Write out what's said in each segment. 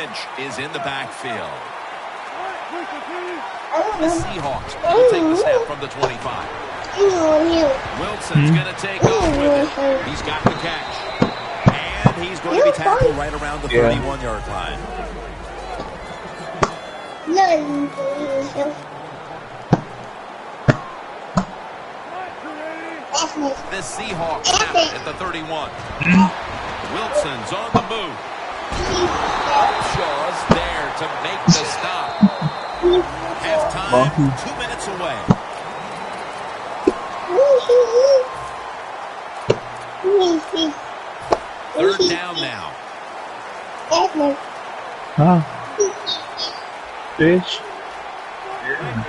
scrimmage is in the backfield. The Seahawks will take the snap from the 25. Wilson's going to take off with it. He's got the catch. And he's going to be tackled right around the 31-yard line. The Seahawks have it at the 31. Wilson's on the move. Shaw's there to make the stop. Halftime, 2 minutes away. Third down now. Huh? Fish? Yeah.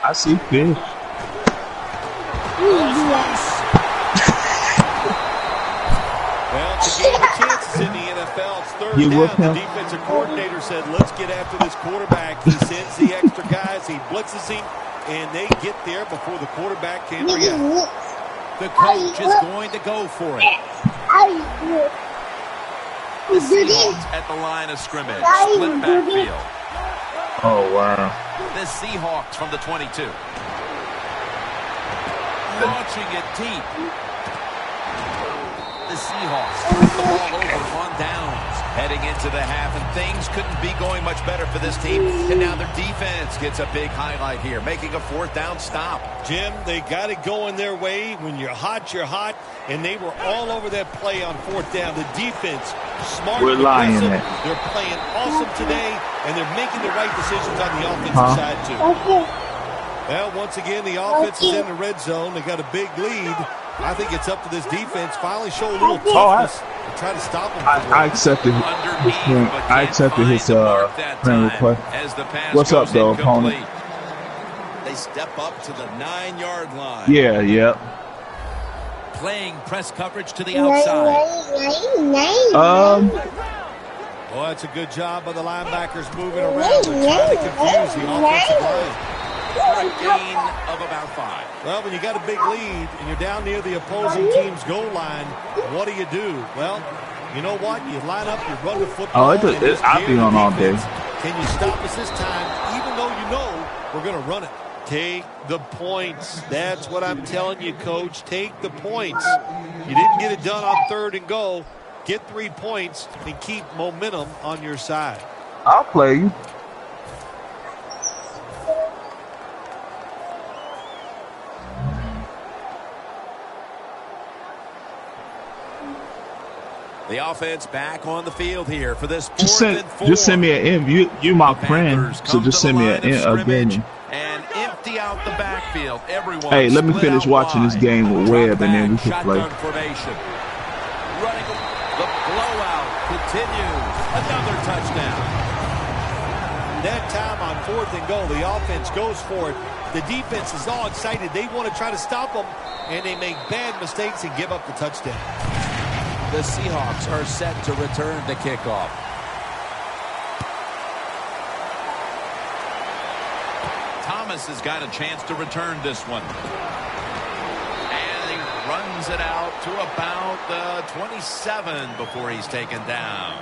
I see fish. Well, to gain the chances in the NFL, it's third down. The defensive coordinator said, let's get after this quarterback. He sends the extra guys, he blitzes him, and they get there before the quarterback can react. The coach is going to go for it. The Seahawks at the line of scrimmage. Split backfield. Oh, wow. The Seahawks from the 22. Launching it deep. The Seahawks turn the ball over on downs. Heading into the half, and things couldn't be going much better for this team. And now their defense gets a big highlight here, making a fourth down stop. Jim, they got it going their way. When you're hot, and they were all over that play on fourth down. The defense, smart, aggressive. They're playing awesome today, and they're making the right decisions on the offensive side, too. Well, once again, the offense is in the red zone. They got a big lead. I think it's up to this defense finally show a little toughness to try to stop them. I accepted his friend request. What's up, though, opponent? They step up to the 9-yard line. Yeah. Playing press coverage to the outside. Well, that's a good job by the linebackers moving around. They're trying to confuse the offensive line. For a gain of about 5. Well, when you got a big lead and you're down near the opposing team's goal line, what do? Well, you know what? You line up, you run the football. I'll be on all day. Can you stop us this time, even though you know we're going to run it? Take the points. That's what I'm telling you, Coach. Take the points. You didn't get it done on 3rd and goal. Get 3 points and keep momentum on your side. I'll play you. The offense back on the field here for this Just send me an invite. You my friend, so just send me a game. And empty out the backfield. Everyone. Hey, let me finish watching this game with Webb, and then we can play. Running the blowout continues. Another touchdown. That time on 4th and goal, the offense goes for it. The defense is all excited. They want to try to stop them, and they make bad mistakes and give up the touchdown. The Seahawks are set to return the kickoff. Thomas has got a chance to return this one. And he runs it out to about the 27 before he's taken down.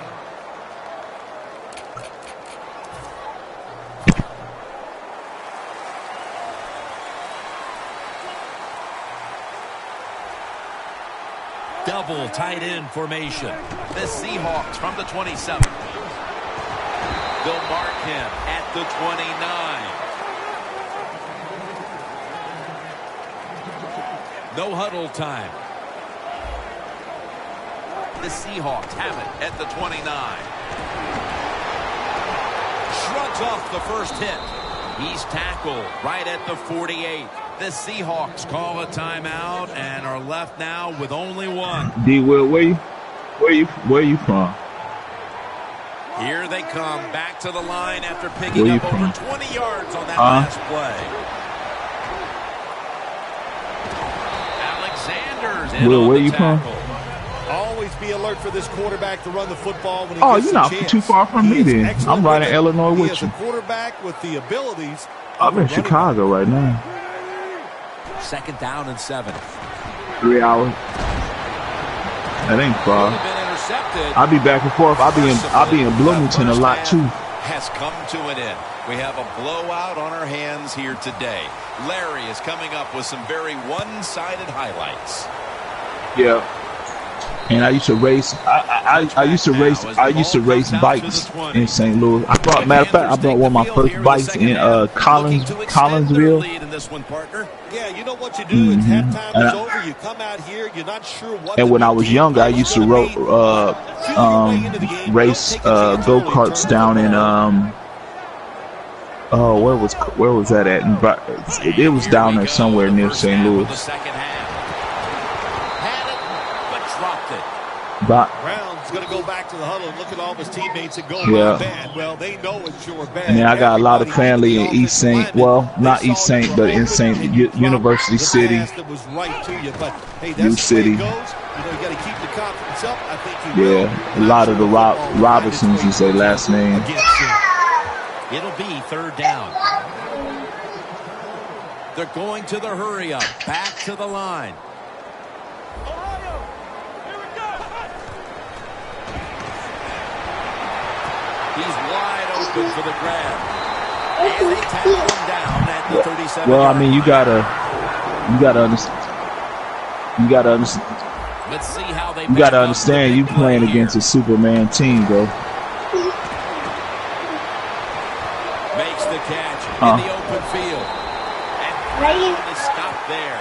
Double tight end formation. The Seahawks from the 27. They'll mark him at the 29. No huddle time. The Seahawks have it at the 29. Shrugs off the first hit. He's tackled right at the 48. The Seahawks call a timeout and are left now with only one. D. Will, where you from? Here they come back to the line after picking up over 20 yards on that last play. Alexander's in Will, on where the you tackle. from? Always be alert for this quarterback to run the football when he Oh, gets you're the not chance. too far from me then. I'm right in Illinois with you. He is a quarterback with the abilities. I'm in Chicago right now. 2nd down and 7. 3 hours. That ain't far. Been I'll be back and forth. I'll be in Bloomington a lot too. Has come to an end. We have a blowout on our hands here today. Larry is coming up with some very one-sided highlights. Yeah. And I used to race. I used to race bikes in St. Louis. Matter of fact, I brought one of my first bikes in Collinsville. Yeah, you know what you do. It's halftime is over. You come out here. You're not sure what. And when I was younger, I used to race go-karts down in where was that at? It was down there somewhere near St. Louis. Brown's going to go back to the huddle and look at all of his teammates and go bad. Well, they know it's sure bad. And then I got a lot of family in East St. Well, not East St. but in St. University City. U City. Yeah, a lot of the Robinsons is their last name. It'll be third down. They're going to the hurry up. Back to the line. He's wide open for the grab. And they tackle him down at the 37. Well, I mean, you gotta understand. Let's see how they. You gotta understand. You playing against a Superman team, bro. Makes the catch in the open field, and Brown is stopped there.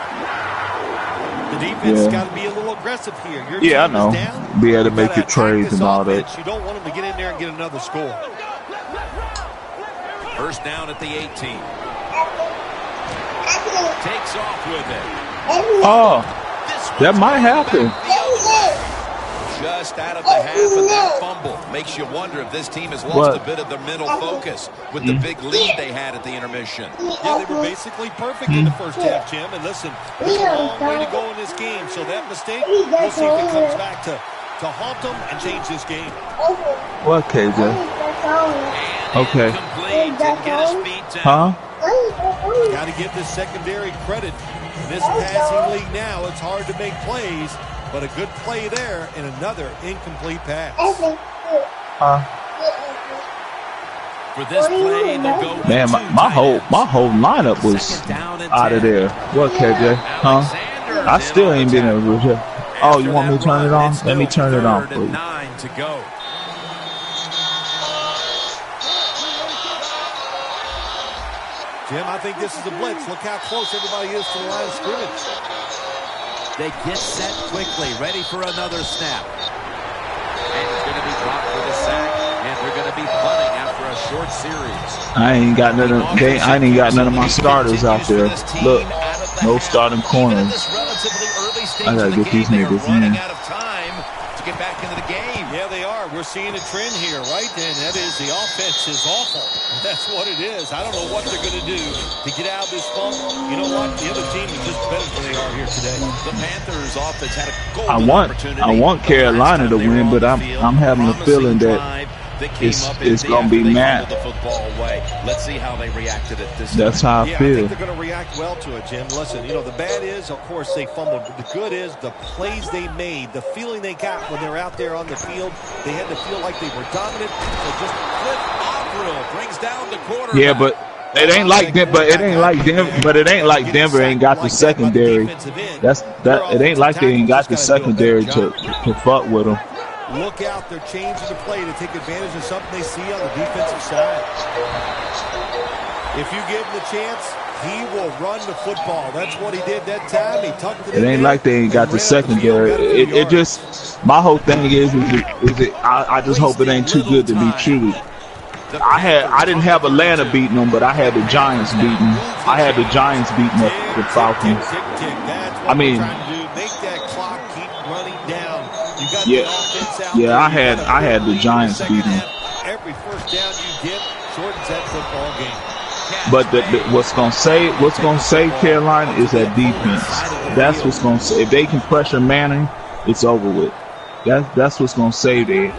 The defense got to be a little aggressive here. I know. Be able to make your trades and all that. You don't want them to get in there and get another score. First down at the 18. Takes off with it. Oh, that might happen. Just out of the half, and that fumble makes you wonder if this team has lost a bit of their mental focus with the big lead they had at the intermission. Yeah, they were basically perfect in the first half, Jim. And listen, there's a long way to go in this game. So that mistake, we'll see if it comes back to haunt them and change this game. What, KJ? Okay. Huh? Got to give this secondary credit. In this passing league now, it's hard to make plays. But a good play there and another incomplete pass. For this play, they'll go with man, my whole lineup was out of there. What, KJ? Huh? I still ain't been able to. Oh, you want me to turn it on? Let me turn it on, please. 9 to go. Jim, I think this is a blitz. Look how close everybody is to the line of scrimmage. They get set quickly, ready for another snap. And he's going to be dropped for the sack, and they're going to be punting after a short series. I ain't got none of my starters out there. Look, no starting corners. I gotta get these niggas in. Out of time to get back into the game. Yeah, they are. We're seeing a trend here, right? And that is the offense is awful. That's what it is. I don't know what they're going to do to get out of this funk. You know what? The other team is just better than they are here today. The Panthers offense had a golden opportunity. I want Carolina to win, but I'm having a feeling that it's going to be mad. Let's see how they reacted at this. That's how I feel. I think they're going to react well to it, Jim. Listen, the bad is, of course, they fumbled. But the good is the plays they made, the feeling they got when they're out there on the field. They had to feel like they were dominant. So just Cliff Avril brings down the quarterback. Yeah, but it ain't like that. But it ain't like Denver. But it ain't like Denver ain't got the secondary. It ain't like they ain't got the secondary to fuck with them. Look out, they're changing the play to take advantage of something they see on the defensive side. If you give him the chance, he will run the football. That's what he did that time. He tucked it in. It ain't like they ain't got the secondary. It just, my whole thing is I just hope it ain't too good to be true. I didn't have Atlanta beating them, but I had the Giants beating. I had the Giants beating up the Falcons. I mean, make that clock keep running down. You got yeah, I had the Giants beating. Every first down you get shortens that football game. But what's gonna save Carolina is that defense. That's what's gonna say. If they can pressure Manning, it's over with. That's what's gonna save them.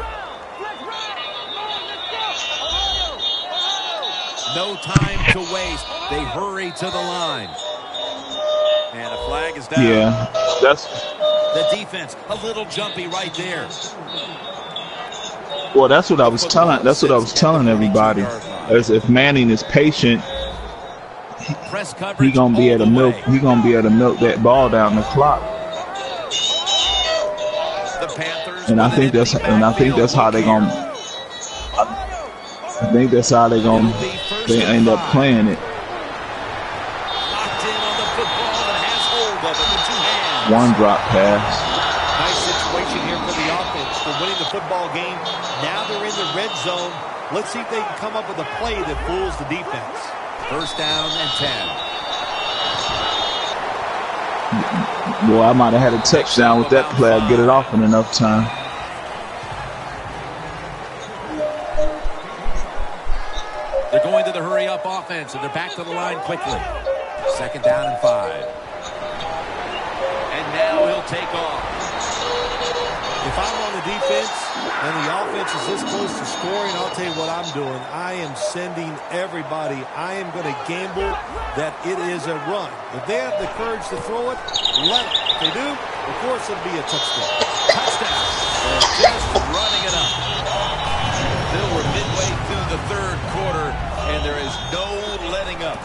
No time to waste. They hurry to the line. And a flag is down. Yeah, The defense, a little jumpy right there. Well, that's what I was telling. That's what I was telling everybody. As if Manning is patient, he gonna be able to milk. He gonna be able to milk that ball down the clock. And I think that's how they gonna. I think that's how they gonna. They end up playing it. One drop pass. Nice situation here for the offense for winning the football game. Now they're in the red zone. Let's see if they can come up with a play that fools the defense. First down and 10. Boy, I might have had a touchdown with that play. I'd get it off in enough time. They're going to the hurry-up offense, and they're back to the line quickly. Second down and 5. And now he'll take off. If I'm on the defense and the offense is this close to scoring, I'll tell you what I'm doing. I am sending everybody. I am going to gamble that it is a run. If they have the courage to throw it, let them. If they do, of course it'll be a touchdown. Touchdown. Just running it up. Still, we're midway through the third quarter, and there is no letting up.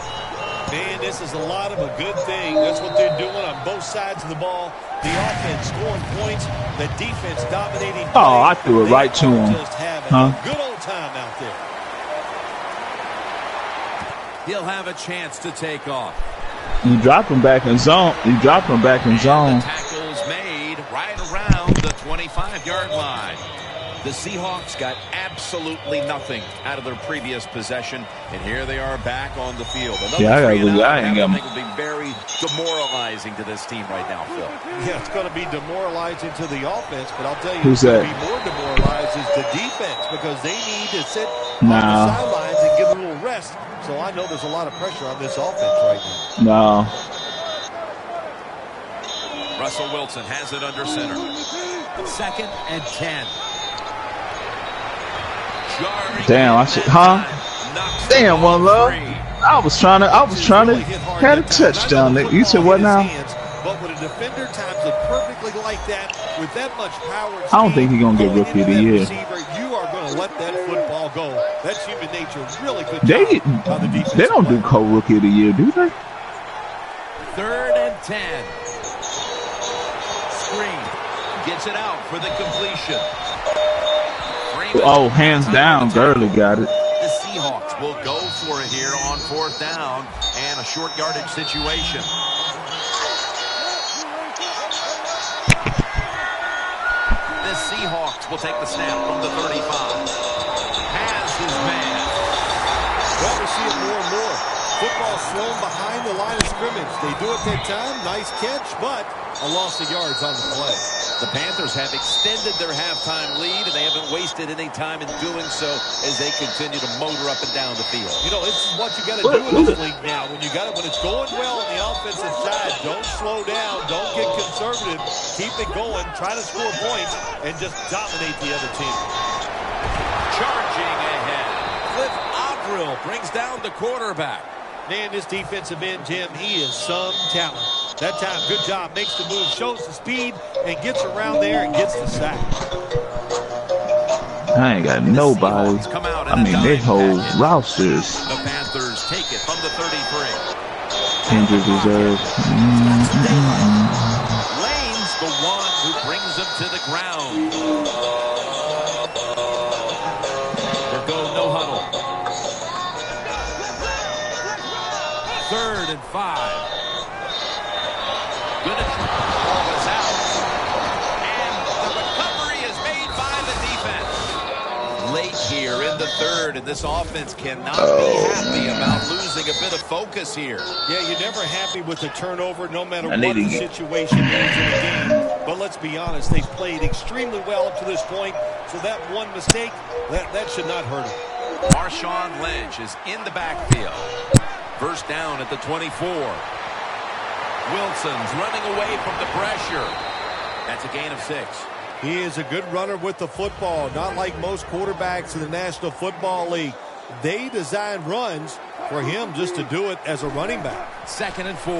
Man, this is a lot of a good thing. That's what they're doing on both sides of the ball. The offense scoring points, the defense dominating play. Oh, I threw it right to him. Just having a good old time out there. He'll have a chance to take off. You dropped him back in zone. You dropped him back in zone. The tackle's made right around the 25-yard line. The Seahawks got absolutely nothing out of their previous possession, and here they are back on the field. Yeah, I think will be very demoralizing to this team right now, Phil. Yeah, it's going to be demoralizing to the offense, but I'll tell you who's what's that? going to be more demoralized is the defense because they need to sit on the sidelines and get a little rest. So I know there's a lot of pressure on this offense right now. No. Russell Wilson has it under center. Second and 10. Damn, I should, Damn, One Love. I was trying to had a touchdown. You said what now? But when a defender times it perfectly like that, with that much power, I don't think he's gonna get Rookie of the Year. You are going to let that football go. That's human nature. Really good job. They don't do co-Rookie of the Year, do they? Third and 10. Screen gets it out for the completion. Oh, hands down, Gurley got it. The Seahawks will go for it here on fourth down and a short yardage situation. The Seahawks will take the snap from the 35. Has his man. Well, we see it more and more. Football thrown behind the line of scrimmage. They do it that time. Nice catch, but a loss of yards on the play. The Panthers have extended their halftime lead, and they haven't wasted any time in doing so as they continue to motor up and down the field. You know, it's what you got to do in this league now. When it's going well on the offensive side, don't slow down, don't get conservative, keep it going, try to score points, and just dominate the other team. Charging ahead. Cliff Averill brings down the quarterback. Man, this defensive end, Jim, he is some talent. That time, good job, makes the move, shows the speed, and gets around there and gets the sack. I ain't got nobody. I mean, their whole rosters. The Panthers take it from the 33. Injured reserve. Lane's the one who brings him to the ground. We'll go no huddle. Third and 5. Good ball is out. And the recovery is made by the defense. Late here in the third, and this offense cannot be happy about losing a bit of focus here. Yeah, you're never happy with the turnover, no matter what the situation is in the game. But let's be honest, they've played extremely well up to this point, so that one mistake, that should not hurt them. Marshawn Lynch is in the backfield. First down at the 24. Wilson's running away from the pressure. That's a gain of 6. He is a good runner with the football, not like most quarterbacks in the National Football League. They design runs for him just to do it as a running back. Second and 4.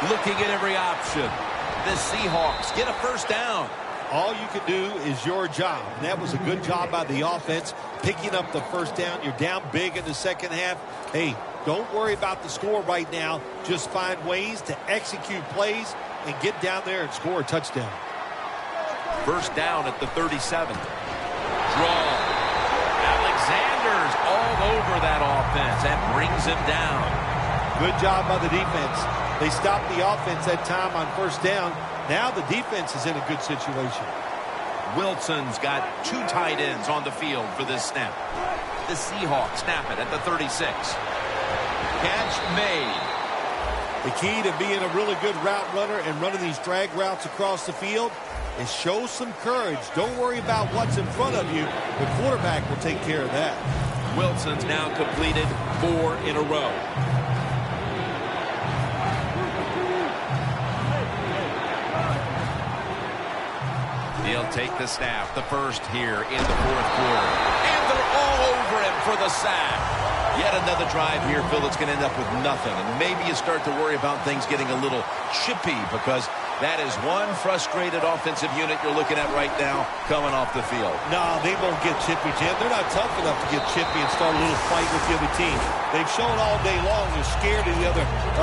Looking at every option. The Seahawks get a first down. All you can do is your job. And that was a good job by the offense, picking up the first down. You're down big in the second half. Hey, don't worry about the score right now. Just find ways to execute plays and get down there and score a touchdown. First down at the 37. Draw. Alexander's all over that offense and brings him down. Good job by the defense. They stopped the offense that time on first down. Now the defense is in a good situation. Wilson's got 2 tight ends on the field for this snap. The Seahawks snap it at the 36. Catch made. The key to being a really good route runner and running these drag routes across the field is show some courage. Don't worry about what's in front of you. The quarterback will take care of that. Wilson's now completed 4 in a row. He'll take the snap, the first here in the fourth quarter. And they're all over him for the sack. Yet another drive here, Phil, that's going to end up with nothing. And maybe you start to worry about things getting a little chippy because that is one frustrated offensive unit you're looking at right now coming off the field. No, they won't get chippy, Jim. They're not tough enough to get chippy and start a little fight with the other team. They've shown all day long they're scared of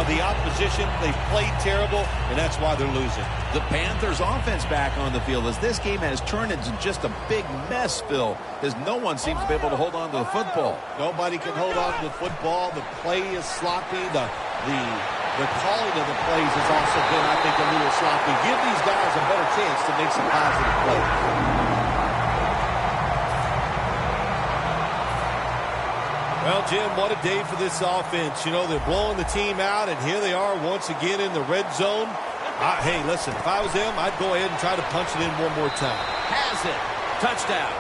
the opposition. They've played terrible, and that's why they're losing. The Panthers offense back on the field as this game has turned into just a big mess, Phil, as no one seems to be able to hold on to the football. Nobody can hold on to the football. The play is sloppy. The calling of the plays has also been, I think, a little sloppy. Give these guys a better chance to make some positive plays. Well, Jim, what a day for this offense. You know, they're blowing the team out, and here they are once again in the red zone. Hey, listen, if I was them, I'd go ahead and try to punch it in one more time. Has it. Touchdown.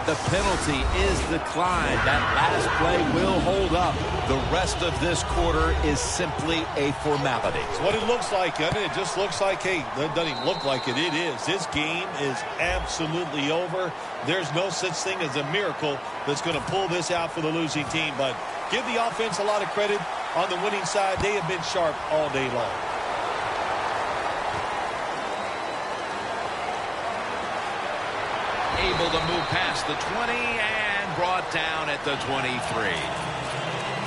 The penalty is declined. That last play will hold up. The rest of this quarter is simply a formality. It's what it looks like, doesn't it? It just looks like, hey, it doesn't even look like it. It is. This game is absolutely over. There's no such thing as a miracle that's going to pull this out for the losing team. But give the offense a lot of credit. On the winning side, they have been sharp all day long. Able to move past the 20 and brought down at the 23.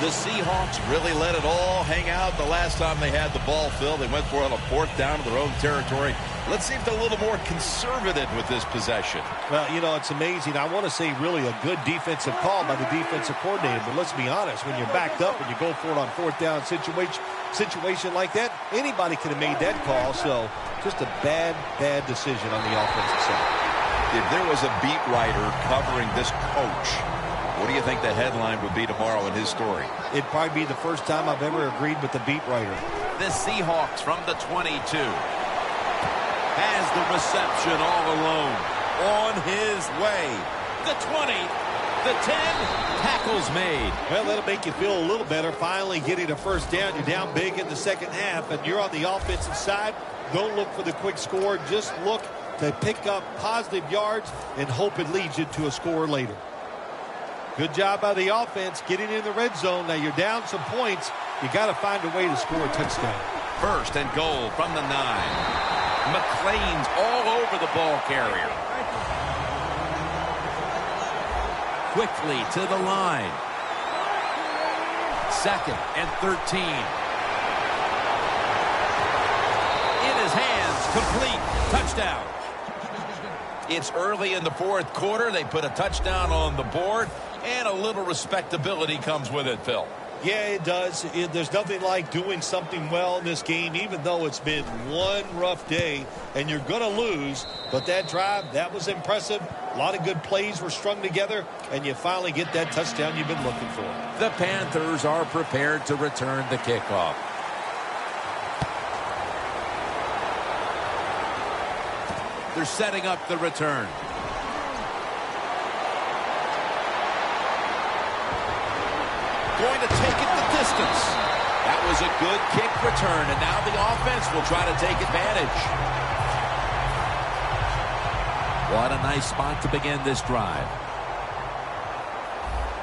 The Seahawks really let it all hang out the last time they had the ball, Phil. They went for it on a fourth down to their own territory. Let's see if they're a little more conservative with this possession. Well, you know, it's amazing. I want to say really a good defensive call by the defensive coordinator. But let's be honest, when you're backed up and you go for it on fourth down situation like that, anybody could have made that call. So just a bad decision on the offensive side. If there was a beat writer covering this coach, what do you think the headline would be tomorrow in his story? It'd probably be the first time I've ever agreed with the beat writer. The Seahawks from the 22 has the reception all alone. On his way. The 20, the 10, tackles made. Well, that'll make you feel a little better. Finally getting a first down. You're down big in the second half, and you're on the offensive side. Don't look for the quick score. Just look to pick up positive yards and hope it leads you to a score later. Good job by the offense getting in the red zone. Now you're down some points. You got to find a way to score a touchdown. First and goal from the 9. McLean's all over the ball carrier. Quickly to the line. Second and 13. In his hands, complete. Touchdown. It's early in the fourth quarter. They put a touchdown on the board, and a little respectability comes with it, Phil. Yeah, it does. There's nothing like doing something well in this game, even though it's been one rough day, and you're going to lose. But that drive, that was impressive. A lot of good plays were strung together, and you finally get that touchdown you've been looking for. The Panthers are prepared to return the kickoff. They're setting up the return. Going to take it the distance. That was a good kick return, and now the offense will try to take advantage. What a nice spot to begin this drive.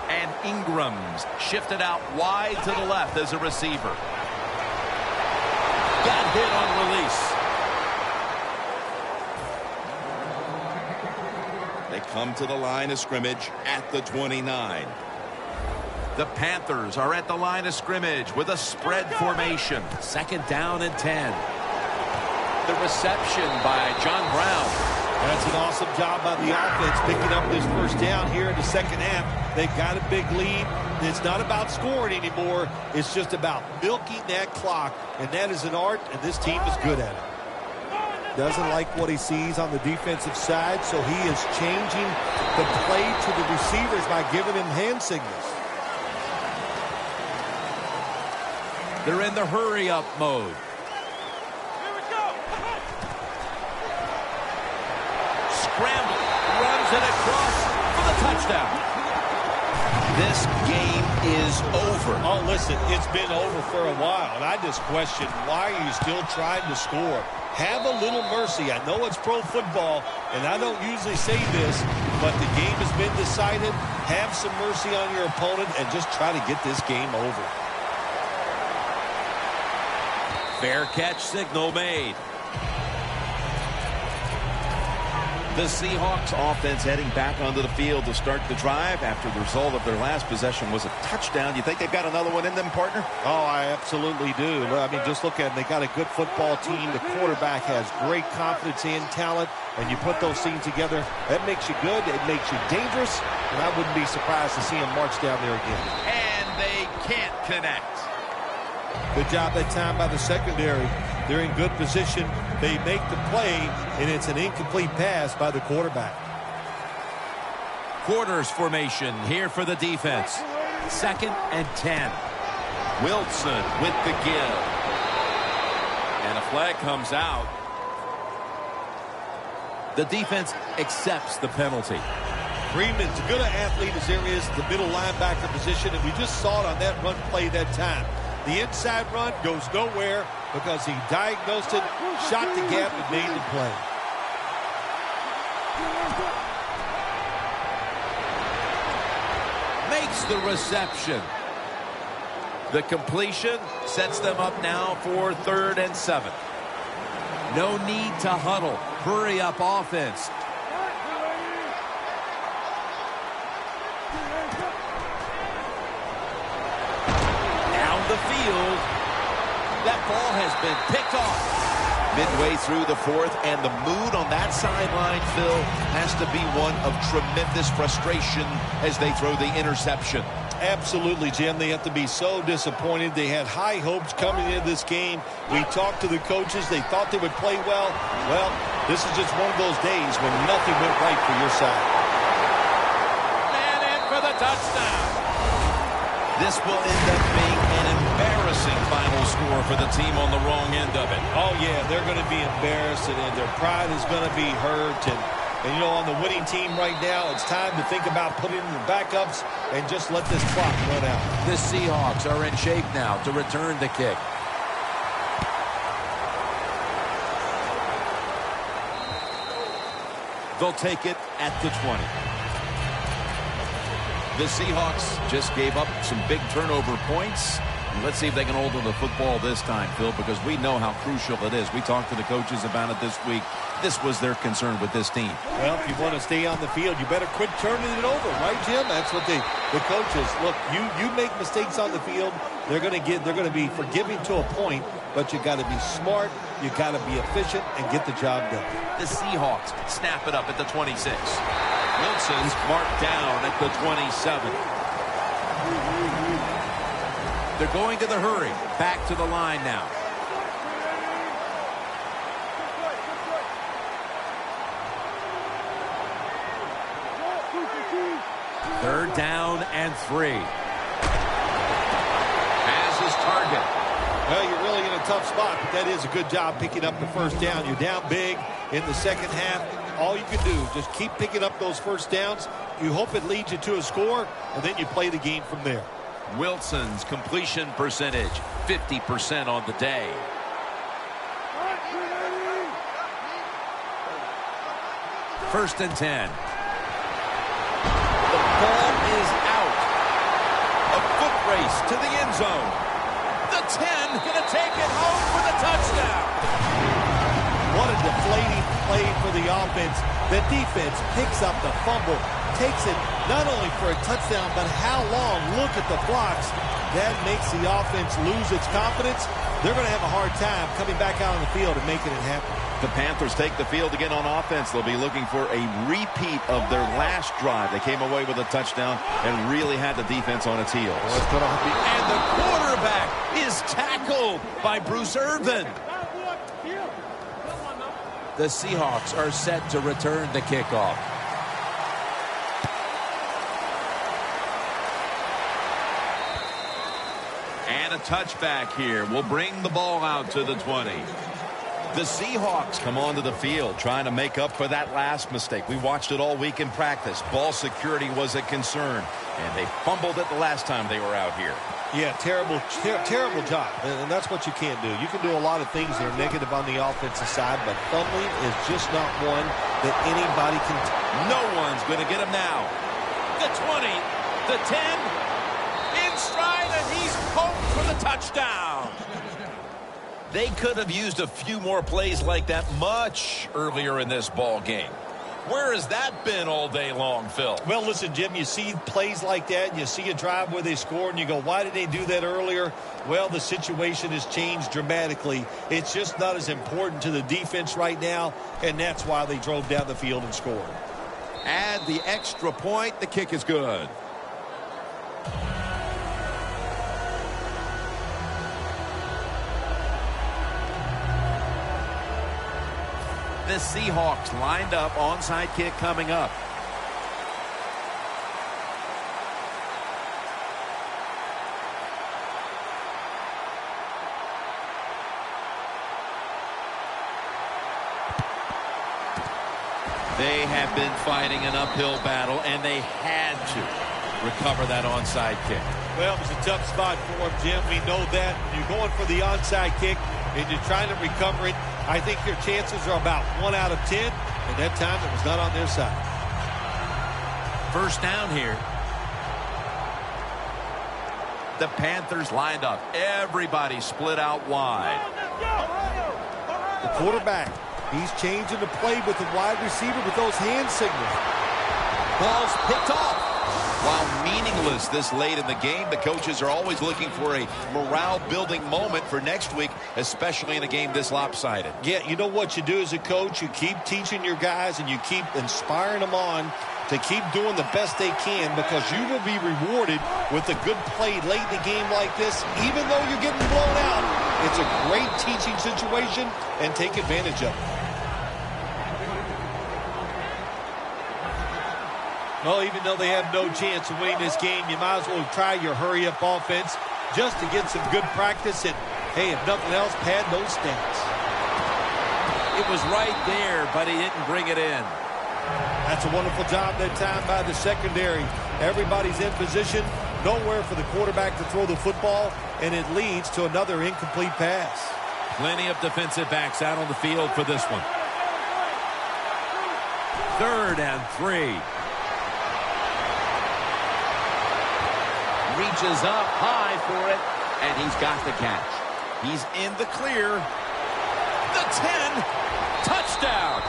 And Ingram's shifted out wide to the left as a receiver. hit on release. They come to the line of scrimmage at the 29. The Panthers are at the line of scrimmage with a spread formation. 2nd down and 10. The reception by John Brown. That's an awesome job by the offense picking up this first down here in the second half. They've got a big lead. It's not about scoring anymore. It's just about milking that clock, and that is an art, and this team is good at it. Doesn't like what he sees on the defensive side, so he is changing the play to the receivers by giving him hand signals. They're in the hurry-up mode. Scramble, runs it across for the touchdown. This game is over. Oh, listen, it's been over for a while, and I just question, why are you still trying to score? Have a little mercy. I know it's pro football, and I don't usually say this, but the game has been decided. Have some mercy on your opponent and just try to get this game over. Fair catch signal made. The Seahawks offense heading back onto the field to start the drive after the result of their last possession was a touchdown. You think they've got another one in them, partner? Oh, I absolutely do. I mean, just look at them. They got a good football team. The quarterback has great confidence and talent, and you put those things together, that makes you good. It makes you dangerous, and I wouldn't be surprised to see him march down there again. And they can't connect. Good job that time by the secondary. They're in good position. They make the play, and it's an incomplete pass by the quarterback. Quarters formation here for the defense. 2nd and 10. Wilson with the give. And a flag comes out. The defense accepts the penalty. Freeman's as good an athlete as there is at the middle linebacker position, and we just saw it on that run play that time. The inside run goes nowhere because he diagnosed it, shot the gap, and made the play. Makes the reception. The completion sets them up now for 3rd and 7. No need to huddle. Hurry up offense. The field. That ball has been picked off. Midway through the 4th, and the mood on that sideline, Phil, has to be one of tremendous frustration as they throw the interception. Absolutely, Jim. They have to be so disappointed. They had high hopes coming into this game. We talked to the coaches. They thought they would play well. Well, this is just one of those days when nothing went right for your side. And in for the touchdown. This will end up being an embarrassing final score for the team on the wrong end of it. Oh, yeah, they're going to be embarrassed, and their pride is going to be hurt. And, you know, on the winning team right now, it's time to think about putting in the backups and just let this clock run out. The Seahawks are in shape now to return the kick. They'll take it at the 20. The Seahawks just gave up some big turnover points. Let's see if they can hold on to the football this time, Phil, because we know how crucial it is. We talked to the coaches about it this week. This was their concern with this team. Well, if you want to stay on the field, you better quit turning it over, right, Jim? That's what the coaches, look, you make mistakes on the field, they're going to be forgiving to a point, but you got to be smart, you got to be efficient, and get the job done. The Seahawks snap it up at the 26. Wilson's marked down at the 27. They're going to the hurry. Back to the line now. Third down and 3. Has his target. Well, you're really in a tough spot, but that is a good job picking up the first down. You're down big in the second half. All you can do is just keep picking up those first downs. You hope it leads you to a score, and then you play the game from there. Wilson's completion percentage, 50% on the day. First and 10. The ball is out. A foot race to the end zone. The 10, going to take it home for the touchdown. What a deflating play for the offense. The defense picks up the fumble, takes it not only for a touchdown, but how long? Look at the blocks. That makes the offense lose its confidence. They're going to have a hard time coming back out on the field and making it happen. The Panthers take the field again on offense. They'll be looking for a repeat of their last drive. They came away with a touchdown and really had the defense on its heels. And the quarterback is tackled by Bruce Irvin. The Seahawks are set to return the kickoff. And a touchback here will bring the ball out to the 20. The Seahawks come onto the field trying to make up for that last mistake. We watched it all week in practice. Ball security was a concern, and they fumbled it the last time they were out here. Yeah, terrible job, and that's what you can't do. You can do a lot of things that are negative on the offensive side, but fumbling is just not one that anybody can. No one's going to get him now. The 20, the 10, in stride, and he's home for the touchdown. They could have used a few more plays like that much earlier in this ball game. Where has that been all day long, Phil? Well, listen, Jim, you see plays like that, and you see a drive where they score, and you go, why did they do that earlier? Well, the situation has changed dramatically. It's just not as important to the defense right now, and that's why they drove down the field and scored. Add the extra point. The kick is good. The Seahawks lined up, onside kick coming up. They have been fighting an uphill battle, and they had to recover that onside kick. Well, it was a tough spot for him, Jim. We know that. You're going for the onside kick, and you're trying to recover it. I think your chances are about 1 out of 10, and that time it was not on their side. First down here. The Panthers lined up. Everybody split out wide. The quarterback, he's changing the play with the wide receiver with those hand signals. Ball's picked off. While meaningless this late in the game, the coaches are always looking for a morale-building moment for next week, especially in a game this lopsided. Yeah, you know what you do as a coach? You keep teaching your guys and you keep inspiring them on to keep doing the best they can, because you will be rewarded with a good play late in the game like this. Even though you're getting blown out, it's a great teaching situation, and take advantage of it. Well, even though they have no chance of winning this game, you might as well try your hurry-up offense just to get some good practice. And, hey, if nothing else, pad those stats. It was right there, but he didn't bring it in. That's a wonderful job that time by the secondary. Everybody's in position, nowhere for the quarterback to throw the football, and it leads to another incomplete pass. Plenty of defensive backs out on the field for this one. 3rd and 3. Reaches up high for it, and he's got the catch. He's in the clear. The 10, touchdown.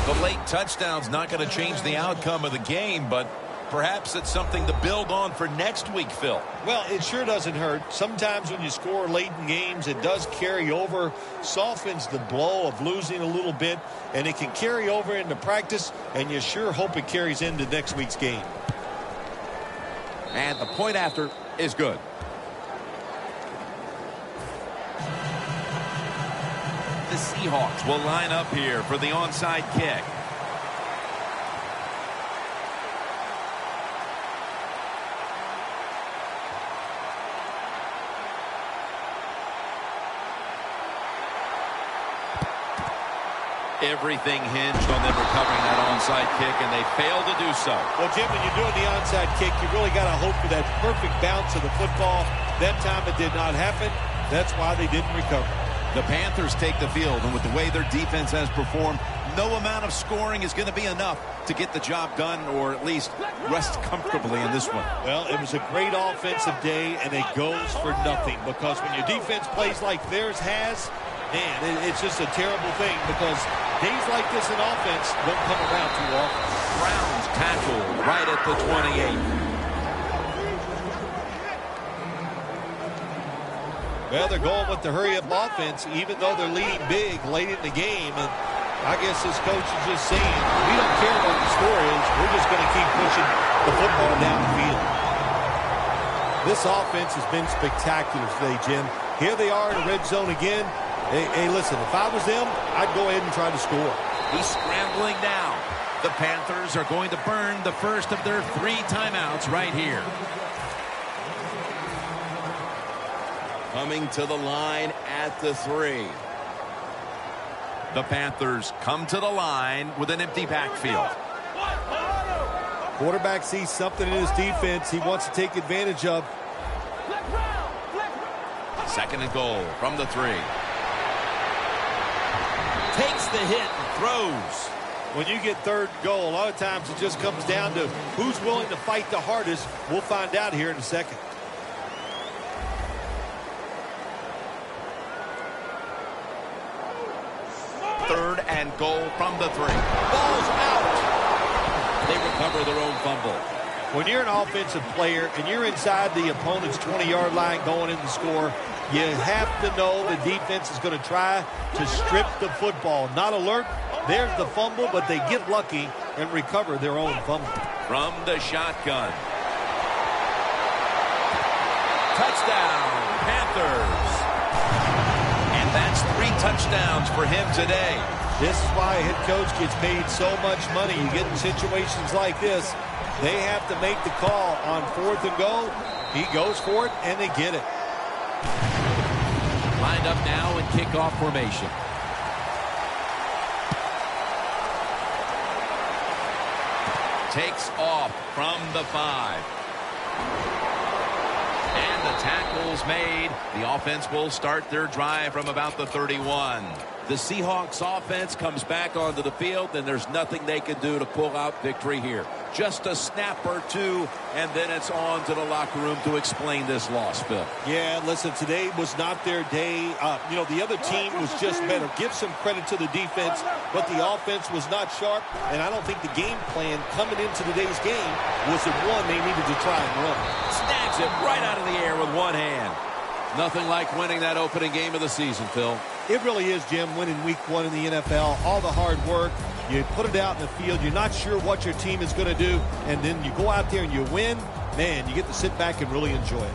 The late touchdown's not going to change the outcome of the game, but perhaps it's something to build on for next week, Phil. Well, it sure doesn't hurt. Sometimes when you score late in games, it does carry over, softens the blow of losing a little bit, and it can carry over into practice, and you sure hope it carries into next week's game. And the point after is good. The Seahawks will line up here for the onside kick. Everything hinged on them recovering that onside kick, and they failed to do so. Well, Jim, when you're doing the onside kick, you really got to hope for that perfect bounce of the football. That time it did not happen. That's why they didn't recover. The Panthers take the field, and with the way their defense has performed, No amount of scoring is going to be enough to get the job done or at least rest comfortably in this one. Well, it was a great offensive day, and it goes for nothing because when your defense plays like theirs has, man, it's just a terrible thing because days like this in offense don't come around too often. Brown's tackle right at the 28. Well, they're going with the hurry-up offense, even though they're leading big late in the game. And I guess this coach is just saying, we don't care what the score is. We're just going to keep pushing the football downfield. This offense has been spectacular today, Jim. Here they are in the red zone again. Hey, listen, if I was them, I'd go ahead and try to score. He's scrambling now. The Panthers are going to burn the first of their 3 timeouts right here. Coming to the line at the 3. The Panthers come to the line with an empty backfield. Quarterback sees something in his defense he wants to take advantage of. 2nd and goal from the 3. Takes the hit and throws. When you get 3rd goal, a lot of times it just comes down to who's willing to fight the hardest. We'll find out here in a second. 3rd and goal from the 3. Ball's out. They recover their own fumble. When you're an offensive player and you're inside the opponent's 20-yard line going in to score, you have to know the defense is going to try to strip the football. Not alert. There's the fumble, but they get lucky and recover their own fumble. From the shotgun. Touchdown, Panthers. And that's 3 touchdowns for him today. This is why a head coach gets paid so much money. You get in situations like this, they have to make the call on 4th and goal. He goes for it, and they get it. Lined up now in kickoff formation. Takes off from the 5. And the tackle's made. The offense will start their drive from about the 31. The Seahawks offense comes back onto the field, and there's nothing they can do to pull out victory here. Just a snap or two, and then it's on to the locker room to explain this loss, Phil. Yeah, listen, today was not their day. The other team was just better. Give some credit to the defense, but the offense was not sharp, and I don't think the game plan coming into today's game was the one they needed to try and run. Snags it right out of the air with one hand. Nothing like winning that opening game of the season, Phil. It really is, Jim, winning week 1 in the NFL. All the hard work, you put it out in the field, you're not sure what your team is going to do, and then you go out there and you win. Man, you get to sit back and really enjoy it.